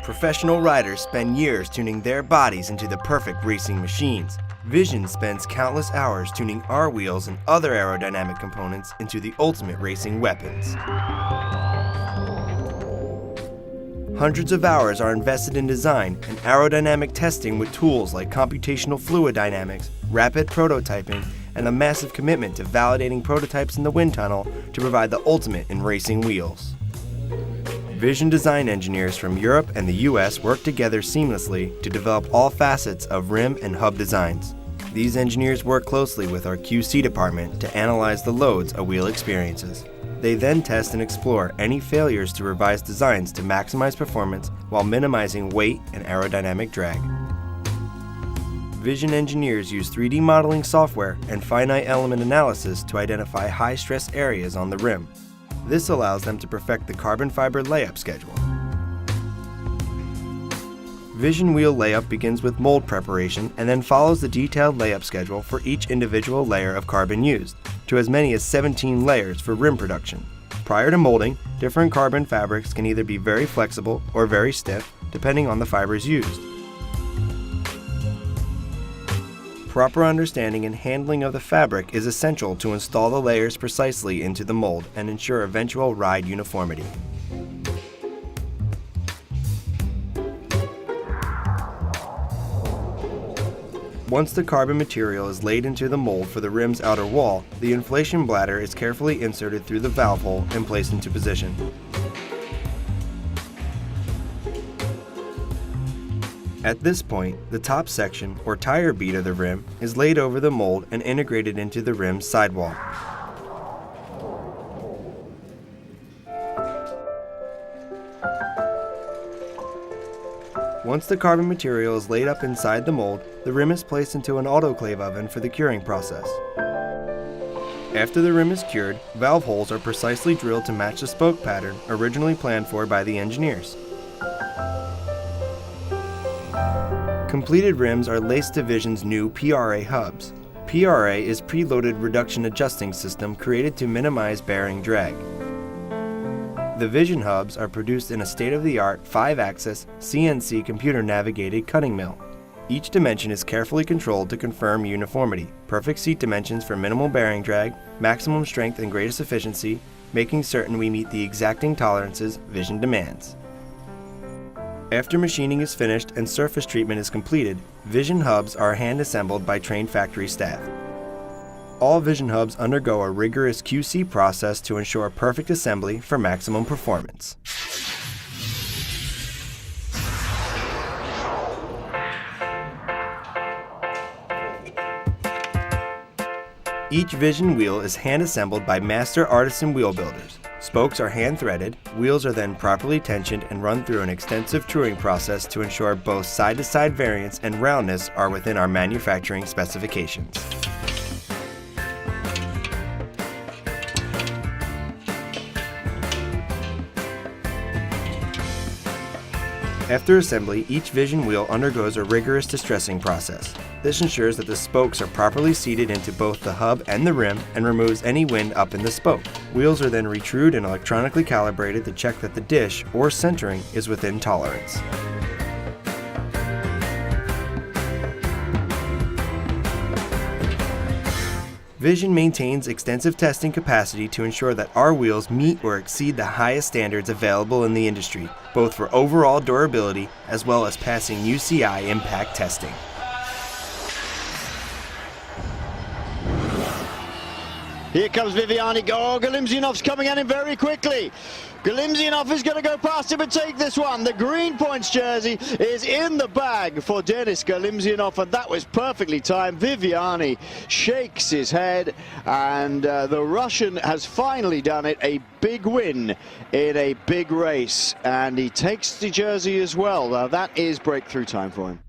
Professional riders spend years tuning their bodies into the perfect racing machines. Vision spends countless hours tuning our wheels and other aerodynamic components into the ultimate racing weapons. Hundreds of hours are invested in design and aerodynamic testing with tools like computational fluid dynamics, rapid prototyping, and a massive commitment to validating prototypes in the wind tunnel to provide the ultimate in racing wheels. Vision design engineers from Europe and the US work together seamlessly to develop all facets of rim and hub designs. These engineers work closely with our QC department to analyze the loads a wheel experiences. They then test and explore any failures to revise designs to maximize performance while minimizing weight and aerodynamic drag. Vision engineers use 3D modeling software and finite element analysis to identify high-stress areas on the rim. This allows them to perfect the carbon fiber layup schedule. Vision wheel layup begins with mold preparation and then follows the detailed layup schedule for each individual layer of carbon used, to as many as 17 layers for rim production. Prior to molding, different carbon fabrics can either be very flexible or very stiff, depending on the fibers used. Proper understanding and handling of the fabric is essential to install the layers precisely into the mold and ensure eventual ride uniformity. Once the carbon material is laid into the mold for the rim's outer wall, the inflation bladder is carefully inserted through the valve hole and placed into position. At this point, the top section, or tire bead of the rim, is laid over the mold and integrated into the rim's sidewall. Once the carbon material is laid up inside the mold, the rim is placed into an autoclave oven for the curing process. After the rim is cured, valve holes are precisely drilled to match the spoke pattern originally planned for by the engineers. Completed rims are laced to Vision's new PRA hubs. PRA is preloaded reduction adjusting system created to minimize bearing drag. The Vision hubs are produced in a state-of-the-art 5-axis CNC computer-navigated cutting mill. Each dimension is carefully controlled to confirm uniformity, perfect seat dimensions for minimal bearing drag, maximum strength and greatest efficiency, making certain we meet the exacting tolerances Vision demands. After machining is finished and surface treatment is completed, Vision hubs are hand-assembled by trained factory staff. All Vision hubs undergo a rigorous QC process to ensure perfect assembly for maximum performance. Each Vision wheel is hand-assembled by master artisan wheel builders. Spokes are hand-threaded, wheels are then properly tensioned and run through an extensive truing process to ensure both side-to-side variance and roundness are within our manufacturing specifications. After assembly, each Vision wheel undergoes a rigorous distressing process. This ensures that the spokes are properly seated into both the hub and the rim and removes any wind up in the spoke. Wheels are then retrued and electronically calibrated to check that the dish, or centering, is within tolerance. Vision maintains extensive testing capacity to ensure that our wheels meet or exceed the highest standards available in the industry, both for overall durability as well as passing UCI impact testing. Here comes Viviani. Oh, Galimzianov's coming at him very quickly. Galimzianov is going to go past him and take this one. The Green Points jersey is in the bag for Denis Galimzianov, and that was perfectly timed. Viviani shakes his head, and the Russian has finally done it. A big win in a big race, and he takes the jersey as well. Now, that is breakthrough time for him.